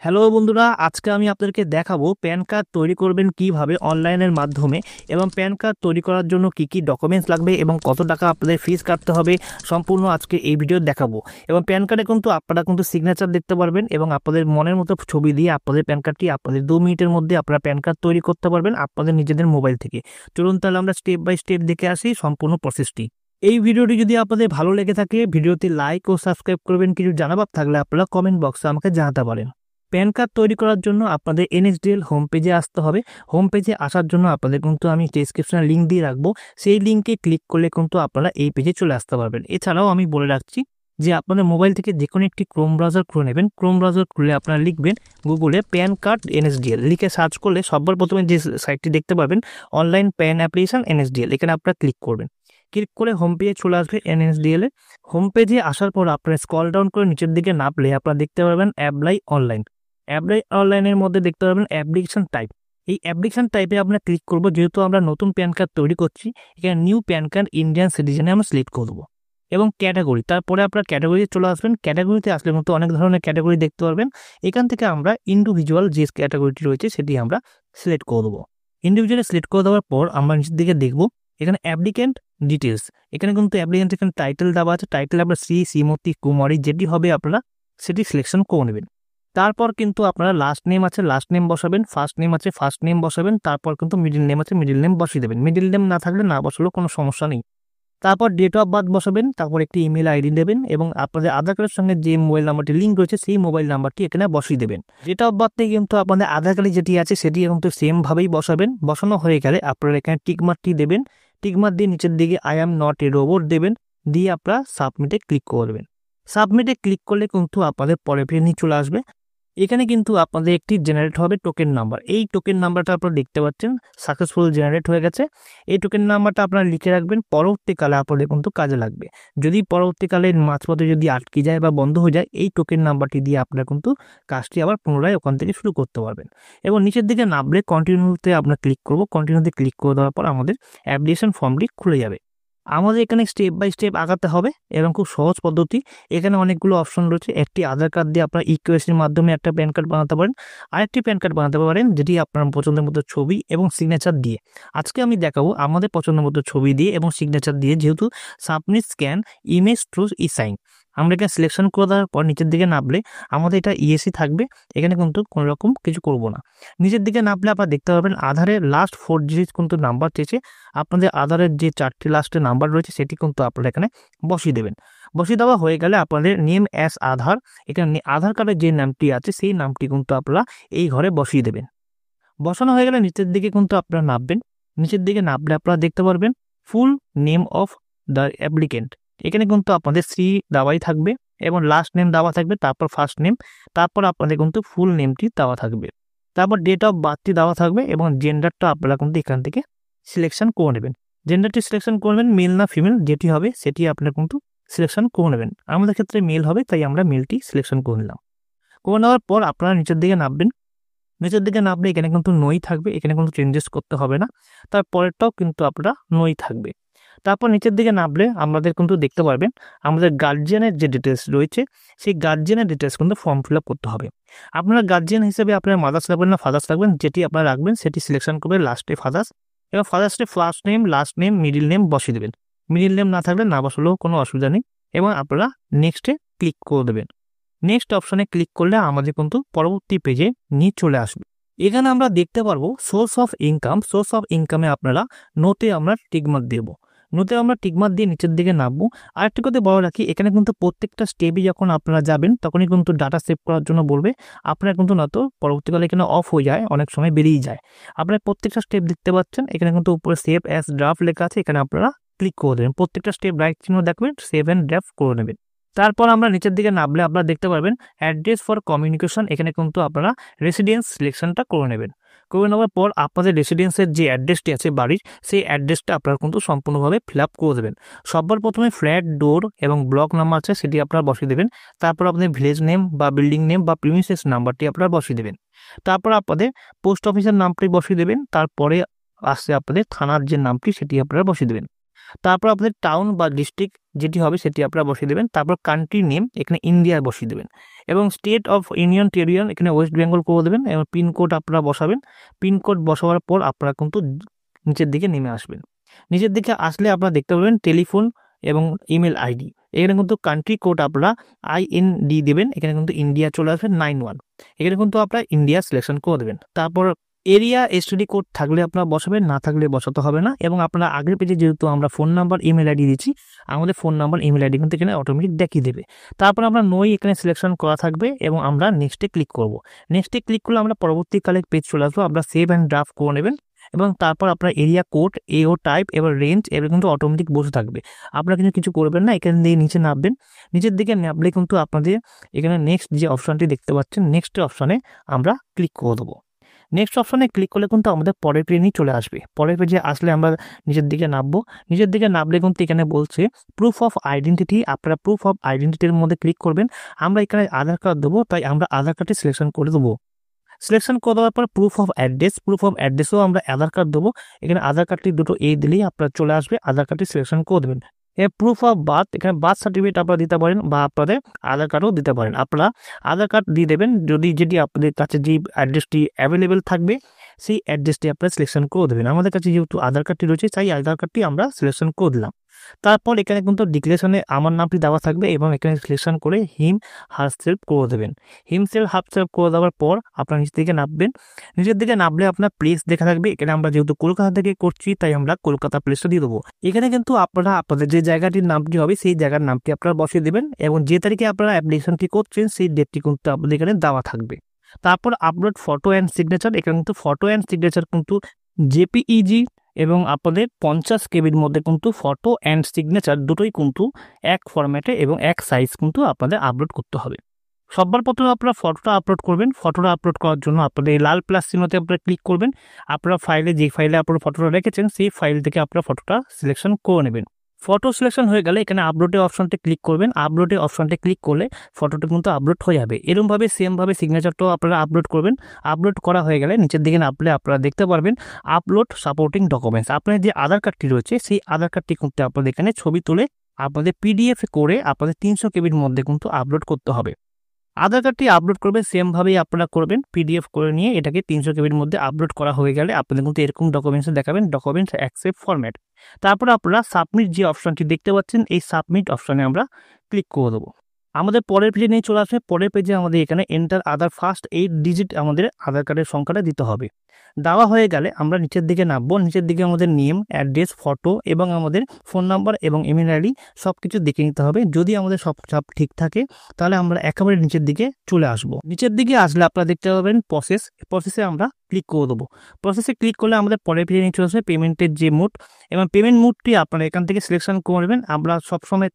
Hello বন্ধুরা, আজকে আমি আপনাদেরকে দেখাবো প্যান কার্ড তৈরি করবেন কিভাবে অনলাইনের মাধ্যমে এবং প্যান কার্ড তৈরি করার জন্য কি কি ডকুমেন্টস লাগবে এবং কত টাকা আপনাদের ফিস কাটতে হবে সম্পূর্ণ আজকে এই ভিডিও দেখাবো। এবং প্যান কার্ডে কিন্তু আপনারা কিন্তু সিগনেচার দেখতে পারবেন এবং আপনাদের মনের মতো ছবি দিয়ে আপনাদের প্যান কার্ডটি আপনাদের 2 মিনিটের মধ্যে আপনারা প্যান কার্ড তৈরি করতে পারবেন আপনাদের নিজেদের মোবাইল থেকে। চলুন তাহলে আমরা স্টেপ বাই স্টেপ দেখে আসি সম্পূর্ণ প্রসেসটি। এই ভিডিওটি যদি আপনাদের ভালো লেগে থাকে ভিডিওটি লাইক ও সাবস্ক্রাইব করবেন। কিছু জানাবার থাকলে আপনারা কমেন্ট বক্সে আমাকে জানাতে পারেন। প্যান কার্ড তৈরি করার জন্য আপনাদের NSDL হোম পেজে আসতে হবে। হোম পেজে আসার জন্য আপনাদের কিন্তু আমি ডেসক্রিপশনে লিঙ্ক দিয়ে রাখবো, সেই লিঙ্কে ক্লিক করলে কিন্তু আপনারা এই পেজে চলে আসতে পারবেন। এছাড়াও আমি বলে রাখছি যে আপনাদের মোবাইল থেকে যে কোনো একটি ক্রোম ব্রাউজার খুলে নেবেন। ক্রোম ব্রাউজার খুলে আপনারা লিখবেন গুগলে প্যান কার্ড NSDL, লিখে সার্চ করলে সবার প্রথমে যে সাইটটি দেখতে পাবেন অনলাইন প্যান অ্যাপ্লিকেশন NSDL, এখানে আপনারা ক্লিক করবেন। ক্লিক করে হোম পেজে চলে আসবে NSDL এ। হোম পেজে আসার পর আপনারা স্ক্রল ডাউন করে নিচের দিকে নামলে আপনারা দেখতে পারবেন অ্যাপ্লাই অনলাইন। অ্যাপ্লাই অনলাইনের মধ্যে দেখতে পাবেন অ্যাপ্লিকেশন টাইপ। এই অ্যাপ্লিকেশন টাইপে আমরা ক্লিক করব। যেহেতু আমরা নতুন প্যান কার্ড তৈরি করছি, এখানে নিউ প্যান কার্ড ইন্ডিয়ান সিটিজেনে আমরা সিলেক্ট করব এবং ক্যাটাগরি, তারপরে আপনার ক্যাটাগরিতে চলে আসবেন। ক্যাটাগরিতে আসলে মতো অনেক ধরনের ক্যাটাগরি দেখতে পারবেন। এখান থেকে আমরা ইন্ডিভিজুয়াল যে ক্যাটাগরিটি রয়েছে সেটি আমরা সিলেক্ট করে দেবো। ইন্ডিভিজুয়ালি সিলেক্ট করে দেওয়ার পর আমরা নিচের দিকে দেখব এখানে অ্যাপ্লিকেন্ট ডিটেলস। এখানে কিন্তু অ্যাপ্লিকেন্ট এখানে টাইটেল দেওয়া আছে। টাইটেল আপনার শ্রীমতী কুমারী যেটি হবে আপনারা সেটি সিলেকশন করে নেবেন। তারপর কিন্তু আপনারা লাস্ট নেম আছে লাস্ট নেম বসাবেন, ফার্স্ট নেম আছে ফার্স্ট নেম বসাবেন, তারপর কিন্তু মিডিল নেম আছে মিডিল নেম বসিয়ে দেবেন। মিডিল নেম না থাকলে না বসালেও কোনো সমস্যা নেই। তারপর ডেট অফ বার্থ বসাবেন, তারপর একটি ইমেল আইডি দেবেন এবং আপনাদের আধার কার্ডের সঙ্গে যে মোবাইল নাম্বারটি লিঙ্ক রয়েছে সেই মোবাইল নাম্বারটি এখানে বসিয়ে দেবেন। ডেট অফ বার্থে কিন্তু আপনাদের আধার কার্ডে যেটি আছে সেটি কিন্তু সেমভাবেই বসাবেন। বসানো হয়ে গেলে আপনারা এখানে টিকমার্কটি দেবেন। টিকমার্ক দিয়ে নিচের দিকে I am not a robot দেবেন, দিয়ে আপনারা সাবমিটে ক্লিক করবেন। সাবমিটে ক্লিক করলে কিন্তু আপনাদের পরের পেজে চলে আসবে। এখানে কিন্তু আপনাদের একটি জেনারেট হবে টোকেন নাম্বার। এই টোকেন নাম্বারটা আপনারা দেখতে পাচ্ছেন সাকসেসফুল জেনারেট হয়ে গেছে। এই টোকেন নাম্বারটা আপনারা লিখে রাখবেন, পরবর্তীকালে আপনাদের কিন্তু কাজে লাগবে। যদি পরবর্তীকালে মাঝপথে যদি আটকে যায় বা বন্ধ হয়ে যায়, এই টোকেন নাম্বারটি দিয়ে আপনারা কিন্তু কাজটি আবার পুনরায় ওখান থেকে শুরু করতে পারবেন। এবং নিচের দিকে নামলে কন্টিনিউতে আমরা ক্লিক করব। কন্টিনিউতে ক্লিক করে দেওয়ার পর আমাদের অ্যাপ্লিকেশন ফর্মটি খুলে যাবে। আমাদের এখানে স্টেপ বাই স্টেপ আগাতে হবে এবং খুব সহজ পদ্ধতি। এখানে অনেকগুলো অপশন রয়েছে। একটি আধার কার্ড দিয়ে আপনার ইকেওয়াইসির মাধ্যমে একটা প্যান কার্ড বানাতে পারেন, আরেকটি প্যান কার্ড বানাতে পারেন যেটি আপনার পছন্দের মতো ছবি এবং সিগনেচার দিয়ে। আজকে আমি দেখাবো আমাদের পছন্দের মতো ছবি দিয়ে এবং সিগনেচার দিয়ে, যেহেতু submit scan image through sign. আমরা এখানে সিলেকশন করে দেওয়ার পর নিচের দিকে নামলে আমাদের এটা ইএসি থাকবে। এখানে কিন্তু কোনো রকম কিছু করব না। নিচের দিকে নামলে আপনারা দেখতে পাবেন আধারের লাস্ট 4 ডিজিট কিন্তু নাম্বার চেয়েছে। আপনাদের আধারের যে 4টি লাস্টের নাম্বার রয়েছে সেটি কিন্তু আপনারা এখানে বসিয়ে দেবেন। বসিয়ে দেওয়া হয়ে গেলে আপনাদের নেম অ্যাজ আধার, এখানে আধার কার্ডের যে নামটি আছে সেই নামটি কিন্তু আপনারা এই ঘরে বসিয়ে দেবেন। বসানো হয়ে গেলে নিচের দিকে কিন্তু আপনারা নামবেন। নিচের দিকে নামলে আপনারা দেখতে পারবেন full name of the applicant. এখানে কিন্তু আপনাদের শ্রী দেওয়াই থাকবে এবং লাস্ট নেম দেওয়া থাকবে, তারপর ফার্স্ট নেম, তারপর আপনাদের কিন্তু ফুল নেমটি দেওয়া থাকবে, তারপর ডেট অফ বার্থটি দেওয়া থাকবে এবং জেন্ডারটা আপনারা কিন্তু এখান থেকে সিলেকশন করে নেবেন। জেন্ডারটি সিলেকশন করবেন, মেল না ফিমেল যেটি হবে সেটি আপনারা কিন্তু সিলেকশন করে নেবেন। আমাদের ক্ষেত্রে মেল হবে তাই আমরা মেলটি সিলেকশন করে নিলাম। করে নেওয়ার পর আপনারা নিচের দিকে নামবেন। নিচের দিকে নামলে এখানে কিন্তু নই থাকবে, এখানে কিন্তু চেঞ্জেস করতে হবে না। তারপরেরটাও কিন্তু আপনারা নই থাকবে। তারপর নিচের দিকে নামলে আমাদের কিন্তু দেখতে পারবেন আমাদের গার্জিয়ানের যে ডিটেলস রয়েছে সেই গার্জিয়ানের ডিটেলস কিন্তু ফর্ম ফিল আপ করতে হবে। আপনারা গার্জিয়ান হিসেবে আপনার মাদার্স রাখবেন না ফাদার্স রাখবেন, যেটি আপনারা রাখবেন সেটি সিলেকশন করবেন লাস্টে ফাদার্স এবং ফাদার্সে first name last name middle name বসিয়ে দেবেন। মিডিল নেম না থাকলে না বসালেও কোনো অসুবিধা নেই এবং আপনারা নেক্সটে ক্লিক করে দেবেন। নেক্সট অপশনে ক্লিক করলে আমাদের কিন্তু পরবর্তী পেজে নিয়ে চলে আসবে। এখানে আমরা দেখতে পারবো source of income. Source of ইনকামে আপনারা নোতে আমরা টিকমার্ক দেব। নোতে আমরা টিকমার্ক দিয়ে নিচের দিকে নামবো। আরেকটি কথা বড় রাখি, এখানে কিন্তু প্রত্যেকটা স্টেপে যখন আপনারা যাবেন তখনই কিন্তু ডাটা সেভ করার জন্য বলবে। আপনারা কিন্তু না তো পরবর্তীকালে এখানে অফ হয়ে যায়, অনেক সময় বেরিয়ে যায়। আপনারা প্রত্যেকটা স্টেপ দেখতে পাচ্ছেন, এখানে কিন্তু উপরে সেভ অ্যাজ ড্রাফট লেখা আছে, এখানে আপনারা ক্লিক করে দেবেন। প্রত্যেকটা স্টেপ রাইট চিহ্ন দেখবেন, সেভ অ্যান্ড ড্রাফট করে নেবেন। তারপর আমরা নিচের দিকে নামলে আপনারা দেখতে পারবেন অ্যাড্রেস ফর কমিউনিকেশন। এখানে কিন্তু আপনারা রেসিডেন্স সিলেকশনটা করে নেবেন। করে নেওয়ার পর আপনাদের রেসিডেন্সের যে অ্যাড্রেসটি আছে বাড়ির, সেই অ্যাড্রেসটা আপনারা কিন্তু সম্পূর্ণভাবে ফিল আপ করে দেবেন। সবার প্রথমে ফ্ল্যাট ডোর এবং ব্লক নাম্বার আছে সেটি আপনারা বসিয়ে দেবেন। তারপর আপনাদের ভিলেজ নেম বা বিল্ডিং নেম বা প্রিমিসেস নাম্বারটি আপনারা বসিয়ে দেবেন। তারপর আপনাদের পোস্ট অফিসের নামটি বসিয়ে দেবেন। তারপরে আসছে আপনাদের থানার যে নামটি সেটি আপনারা বসিয়ে দেবেন। তারপর আপনাদের টাউন বা ডিস্ট্রিক্ট যেটি হবে সেটি আপনারা বসিয়ে দেবেন। তারপর কান্ট্রি নেম এখানে ইন্ডিয়া বসিয়ে দেবেন এবং স্টেট অফ ইউনিয়ন টেরিটরি এখানে ওয়েস্ট বেঙ্গল করে দেবেন এবং পিনকোড আপনারা বসাবেন। পিনকোড বসাবার পর আপনারা কিন্তু নিচের দিকে নেমে আসবেন। নিচের দিকে আসলে আপনারা দেখতে পাবেন টেলিফোন এবং ইমেল আইডি। এখানে কিন্তু কান্ট্রি কোড আপনারা IND দেবেন, এখানে কিন্তু ইন্ডিয়া চলে আসবে 91। এখানে কিন্তু আপনারা ইন্ডিয়া সিলেকশন করে দেবেন। তারপর এরিয়া STD কোড থাকলে আপনারা বসাবেন, না থাকলে বসাতে হবে না। এবং আপনারা আগের পেজে যেহেতু আমরা ফোন নাম্বার ইমেল আইডি দিচ্ছি, আমাদের ফোন নাম্বার ইমেল আইডি কিন্তু এখানে অটোমেটিক দেখিয়ে দেবে। তারপর আমরা নই এখানে সিলেকশন করা থাকবে এবং আমরা নেক্সটে ক্লিক করব। নেক্সটে ক্লিক করলে আমরা পরবর্তীকালে পেজ চলে আসবো, আপনারা সেভ অ্যান্ড ড্রাফট করে নেবেন এবং তারপর আপনার এরিয়া কোড AO টাইপ এবার রেঞ্জ এবার কিন্তু অটোমেটিক বসে থাকবে। আপনারা কিন্তু কিছু করবেন না, এখান দিয়ে নিচে নামবেন। নিচের দিকে নামলে কিন্তু আপনাদের এখানে নেক্সট যে অপশনটি দেখতে পাচ্ছেন, নেক্সট অপশনে আমরা ক্লিক করে দেবো। নেক্সট অপশনে ক্লিক করলে কিন্তু আমাদের পরের পেজেই চলে আসবে। পরের পেজে আসলে আমরা নিচের দিকে নামবো। নিচের দিকে নামলে কিন্তু এখানে বলছে প্রুফ অফ আইডেন্টিটি। আপনারা প্রুফ অফ আইডেন্টিটির মধ্যে ক্লিক করবেন। আমরা এখানে আধার কার্ড দেবো, তাই আমরা আধার কার্ডটি সিলেকশন করে দেবো। সিলেকশন করে দেওয়ার পর প্রুফ অফ অ্যাড্রেসও আমরা আধার কার্ড দেবো। এখানে আধার কার্ডটি দুটো দিলেই আপনার চলে আসবে, আধার কার্ডটি সিলেকশন করে দেবেন। প্রুফ অফ বার্থ এখানে বার্থ সার্টিফিকেট আপনারা দিতে পারেন বা আপনাদের আধার কার্ডও দিতে পারেন। আপনারা আধার কার্ড দিয়ে দেবেন, যেটি আপনাদের কাছে যে অ্যাড্রেসটি অ্যাভেলেবেল থাকবে সেই অ্যাড্রেসটি আপনারা সিলেকশন করে দেবেন। আমাদের কাছে যেহেতু আধার কার্ডটি রয়েছে তাই আধার কার্ডটি আমরা সিলেকশন করে দিলাম। তারপর এখানে কিন্তু ডিক্লারেশনে আমার নামটি দেওয়া থাকবে এবং এখানে সিলেকশন করে হিম হারসেলফ করে দেবেন। হারসেলফ করে দেওয়ার পর আপনার নিচ থেকে নামবেন। নিচের দিকে নামলে আপনার প্লেস দেখা থাকবে। এখানে আমরা যেহেতু কলকাতা থেকে করছি তাই আমরা কলকাতা প্লেসটা দিয়ে দেবো। এখানে কিন্তু আপনারা আপনাদের যে জায়গাটির নামটি হবে সেই জায়গার নামটি আপনারা বসিয়ে দেবেন এবং যে তারিখে আপনারা অ্যাপ্লিকেশনটি করছেন সেই ডেটটি কিন্তু আপনাদের এখানে দেওয়া থাকবে। তারপর আপলোড ফটো অ্যান্ড সিগনেচার। এখানে কিন্তু ফটো অ্যান্ড সিগনেচার কিন্তু JPEG এবং আপনাদের 50 কেবির মধ্যে কিন্তু ফটো অ্যান্ড সিগনেচার দুটোই কিন্তু এক ফরম্যাটে এবং এক সাইজ কিন্তু আপনাদের আপলোড করতে হবে। সবার প্রথমে আপনারা ফটোটা আপলোড করবেন। ফটোটা আপলোড করার জন্য আপনাদের এই লাল প্লাস চিহ্নতে আপনারা ক্লিক করবেন। আপনারা যে ফাইলে আপনারা ফটোটা রেখেছেন সেই ফাইল থেকে আপনারা ফটোটা সিলেকশন করে নেবেন। ফটো সিলেকশন হয়ে গেলে এখানে আপলোডের অপশনটি ক্লিক করবেন। আপলোডের অপশনটি ক্লিক করলে ফটোটা কিন্তু আপলোড হয়ে যাবে। এরকমভাবে সেমভাবে সিগনেচারটাও আপনারা আপলোড করবেন। আপলোড করা হয়ে গেলে নিচের দিকে নামলে আপনারা দেখতে পারবেন আপলোড সাপোর্টিং ডকুমেন্টস। আপনার যে আধার কার্ডটি রয়েছে সেই আধার কার্ডটি কিন্তু আপনাদের এখানে ছবি তুলে আপনাদের PDF করে আপনাদের 300 কেবির মধ্যে কিন্তু আপলোড করতে হবে। আধার কার্ডটি আপলোড করবেন সেমভাবেই আপনারা করবেন। PDF করে নিয়ে এটাকে 300 কেবির মধ্যে আপলোড করা হয়ে গেলে আপনাদের কিন্তু এরকম ডকুমেন্টস দেখাবেন, ডকুমেন্টস অ্যাকসেপ্ট ফরম্যাট। তারপর আপনারা সাবমিট যে অপশনটি দেখতে পাচ্ছেন এই সাবমিট অপশনে আমরা ক্লিক করে দেবো। আমাদের পরের পেজে নিয়ে চলে আসবে। পরের পেজে আমাদের এখানে এন্টার আধার ফার্স্ট 8 ডিজিট আমাদের আধার কার্ডের সংখ্যাটা দিতে হবে। দেওয়া হয়ে গেলে আমরা নিচের দিকে নামবো। নিচের দিকে আমাদের নেম, অ্যাড্রেস, ফটো এবং আমাদের ফোন নাম্বার এবং ইমেল আইডি সব কিছু দেখে নিতে হবে। যদি আমাদের সব ঠিক থাকে তাহলে আমরা একেবারে নিচের দিকে চলে আসব। নিচের দিকে আসলে আপনারা দেখতে পাবেন প্রসেসে আমরা ক্লিক করে দেবো। প্রসেসে ক্লিক করলে আমাদের পরের পেজে নিয়ে চলে আসবে পেমেন্টের যে মোড এবং পেমেন্ট মোডটি আপনারা এখান থেকে সিলেকশন করবেন। আমরা সবসময়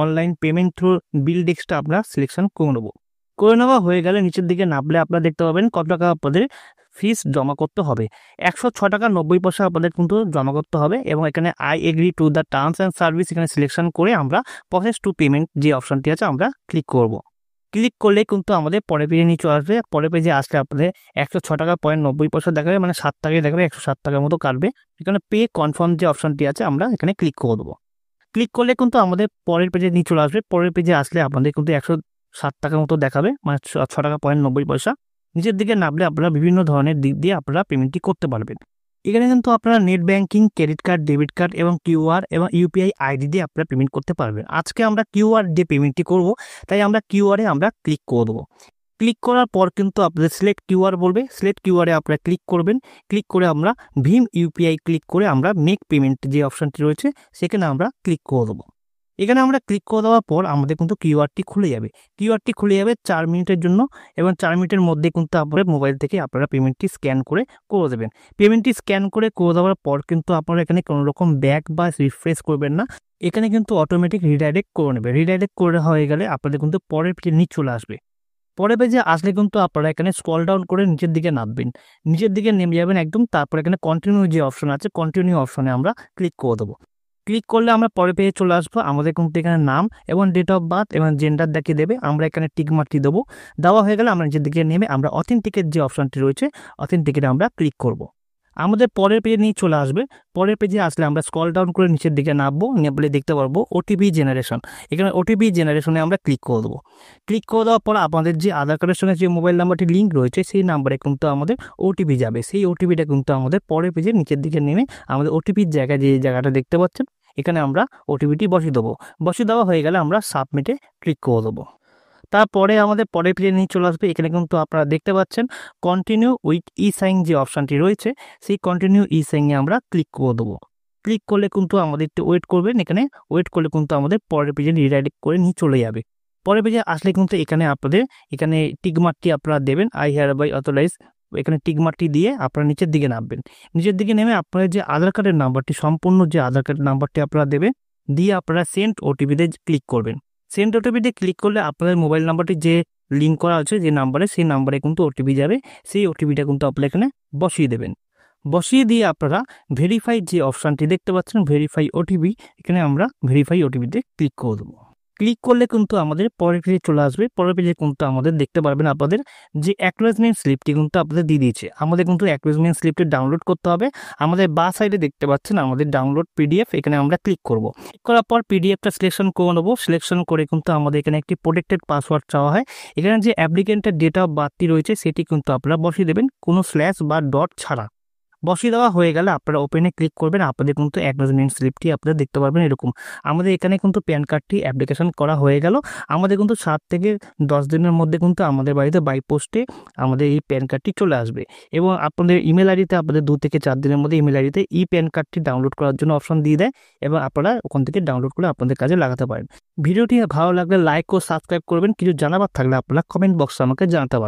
অনলাইন পেমেন্ট থ্রু বিল ডেস্কটা আমরা সিলেকশন করে নেবো। করে নেওয়া হয়ে গেলে নিচের দিকে নামলে আপনারা দেখতে পাবেন কত টাকা আপনাদের ফিস জমা করতে হবে। 106 টাকা 90 পয়সা আপনাদের কিন্তু জমা করতে হবে এবং এখানে I agree to the terms and service এখানে সিলেকশন করে আমরা প্রসেস টু পেমেন্ট যে অপশনটি আছে আমরা ক্লিক করব। ক্লিক করলে কিন্তু আমাদের পরের পেজে নিয়ে চলে আসবে। পরের পেজে আসলে আপনাদের 106 টাকা 90 পয়সা দেখাবে, মানে 7 টাকায় দেখাবে, 107 টাকার মতো কাটবে। এখানে পে কনফার্ম যে অপশনটি আছে আমরা এখানে ক্লিক করে দেবো। ক্লিক করলে কিন্তু আমাদের পরের পেজে নিয়ে চলে আসবে। পরের পেজে আসলে আপনাদের কিন্তু 107 টাকার মতো দেখাবে, মানে 6 টাকা 90 পয়সা। নিচের দিকে নামলে আপনারা বিভিন্ন ধরনের দিক দিয়ে আপনারা পেমেন্টটি করতে পারবেন। এখানে কিন্তু আপনারা net banking, credit card, debit card এবং QR এবং UPI আইডি দিয়ে আপনারা পেমেন্ট করতে পারবেন। আজকে আমরা QR দিয়ে পেমেন্টটি করব, তাই আমরা QR-এ আমরা ক্লিক করে দেবো। ক্লিক করার পর কিন্তু আপনাদের সিলেক্ট QR বলবে। সিলেক্ট QR-এ আপনারা ক্লিক করবেন। ক্লিক করে আমরা ভীম UPI ক্লিক করে আমরা মেক পেমেন্ট যে অপশনটি রয়েছে সেখানে আমরা ক্লিক করে দেবো। এখানে আমরা ক্লিক করে দেওয়ার পর আমাদের কিন্তু কিউআরটি খুলে যাবে। কিউআরটি খুলে যাবে 4 মিনিটের জন্য এবং 4 মিনিটের মধ্যে কিন্তু আপনারা মোবাইল থেকে আপনারা পেমেন্টটি স্ক্যান করে দেবেন। পেমেন্টটি স্ক্যান করে দেওয়ার পর কিন্তু আপনারা এখানে কোনো রকম ব্যাক বা রিফ্রেশ করবেন না। এখানে কিন্তু অটোমেটিক রিডাইরেক্ট করে নেবে। রিডাইরেক্ট করে হয়ে গেলে আপনাদের কিন্তু পরের পেজে নিচে চলে আসবে। পরের পেজে আসলে কিন্তু আপনারা এখানে স্ক্রল ডাউন করে নিচের দিকে নামবেন। নিচের দিকে নেমে যাবেন একদম। তারপর এখানে কন্টিনিউ যে অপশন আছে কন্টিনিউ অপশনে আমরা ক্লিক করে দেবো। ক্লিক করলে আমরা পরের পেজে চলে আসবো। আমাদের কিন্তু এখানে নাম এবং ডেট অফ বার্থ এবং জেন্ডার দেখিয়ে দেবে। আমরা এখানে টিক মার্কটি দেবো। দেওয়া হয়ে গেলে আমরা নিচের দিকে নেমে আমরা অথেন্টিকেট যে অপশনটি রয়েছে অথেন্টিকেটে আমরা ক্লিক করব। আমাদের পরের পেজে নিয়ে চলে আসবে। পরের পেজে আসলে আমরা স্ক্রল ডাউন করে নিচের দিকে নামবো, নেমে দেখতে পারবো ওটিপি জেনারেশন। এখানে ওটিপি জেনারেশনে আমরা ক্লিক করে দেবো। ক্লিক করে দেওয়ার পর আমাদের যে আধার কার্ডের সঙ্গে যে মোবাইল নাম্বারটি লিঙ্ক রয়েছে সেই নাম্বারে কিন্তু আমাদের ওটিপি যাবে। সেই ওটিপিটা কিন্তু আমাদের পরের পেজে নিচের দিকে নেমে আমাদের ওটিপির জায়গায় যে জায়গাটা দেখতে পাচ্ছেন এখানে আমরা ওটিপিটি বসিয়ে দেবো। বসিয়ে দেওয়া হয়ে গেলে আমরা সাবমিটে ক্লিক করে দেবো। তারপরে আমাদের পরের পেজে নিয়ে চলে আসবে। এখানে কিন্তু আপনারা দেখতে পাচ্ছেন কন্টিনিউ উইথ ই সাইন যে অপশানটি রয়েছে সেই কন্টিনিউ ই সাইনে আমরা ক্লিক করে দেবো। ক্লিক করলে কিন্তু আমাদের একটু ওয়েট করবেন। এখানে ওয়েট করলে কিন্তু আমাদের পরের পেজে রিডাইরেক্ট করে নিয়ে চলে যাবে। পরের পেজে আসলে কিন্তু এখানে আপনাদের এখানে টিকমার্কটি আপনারা দেবেন, আই হেয়ার বাই অথরাইজ। এখানে টিকমার্কটি দিয়ে আপনারা নিচের দিকে নামবেন। নিচের দিকে নেমে আপনাদের যে আধার কার্ডের নাম্বারটি সম্পূর্ণ যে আধার কার্ডের নাম্বারটি আপনারা দেবেন, দিয়ে আপনারা সেন্ড ওটিপিতে ক্লিক করবেন। সেন্ড ওটিপিতে ক্লিক করলে আপনাদের মোবাইল নাম্বারটি যে লিঙ্ক করা আছে যে নাম্বারে সেই নাম্বারে কিন্তু ওটিপি যাবে। সেই ওটিপিটা কিন্তু আপনারা এখানে বসিয়ে দেবেন। বসিয়ে দিয়ে আপনারা ভেরিফাই যে অপশানটি দেখতে পাচ্ছেন ভেরিফাই ওটিপি, এখানে আমরা ভেরিফাই ওটিপিতে ক্লিক করে দেবো। ক্লিক করলে কিন্তু আমাদের পরের পেজে চলে আসবে। পরের পেজে কিন্তু আমাদের দেখতে পারবেন আপনাদের যে অ্যাকনোলেজমেন্ট স্লিপটি কিন্তু আপনাদের দিয়ে দিয়েছে। আমাদের কিন্তু অ্যাকনোলেজমেন্ট স্লিপটি ডাউনলোড করতে হবে। আমাদের বাঁ সাইডে দেখতে পাচ্ছেন আমাদের ডাউনলোড পিডিএফ, এখানে আমরা ক্লিক করব। ক্লিক করার পর পিডিএফটা সিলেকশন করে নেবো। সিলেকশন করে কিন্তু আমাদের এখানে একটি প্রোটেক্টেড পাসওয়ার্ড চাওয়া হয়। এখানে যে অ্যাপ্লিকেন্টের ডেট অফ বার্থটি রয়েছে সেটি কিন্তু আপনারা বসিয়ে দেবেন, কোনো স্ল্যাশ বা ডট ছাড়া। বসিয়ে দেওয়া হয়ে গেলে আপনারা ওপেনে ক্লিক করবেন। আপনাদের কিন্তু অ্যাকনোলেজমেন্ট স্লিপটি আপনারা দেখতে পারবেন এরকম। আমাদের এখানে কিন্তু প্যান কার্ডটি অ্যাপ্লিকেশন করা হয়ে গেল। আমাদের কিন্তু 7 থেকে 10 দিনের মধ্যে কিন্তু আমাদের বাড়িতে বাই পোস্টে আমাদের এই প্যান কার্ডটি চলে আসবে। এবং আপনাদের ইমেল আইডিতে আপনাদের 2 থেকে 4 দিনের মধ্যে ইমেল আইডিতে প্যান কার্ডটি ডাউনলোড করার জন্য অপশন দিয়ে দেয় এবং আপনারা ওখান থেকে ডাউনলোড করে আপনাদের কাজে লাগাতে পারেন। ভিডিওটি ভালো লাগলে লাইক ও সাবস্ক্রাইব করবেন। কিছু জানাবার থাকলে আপনারা কমেন্ট বক্সে আমাকে জানাতে পারেন।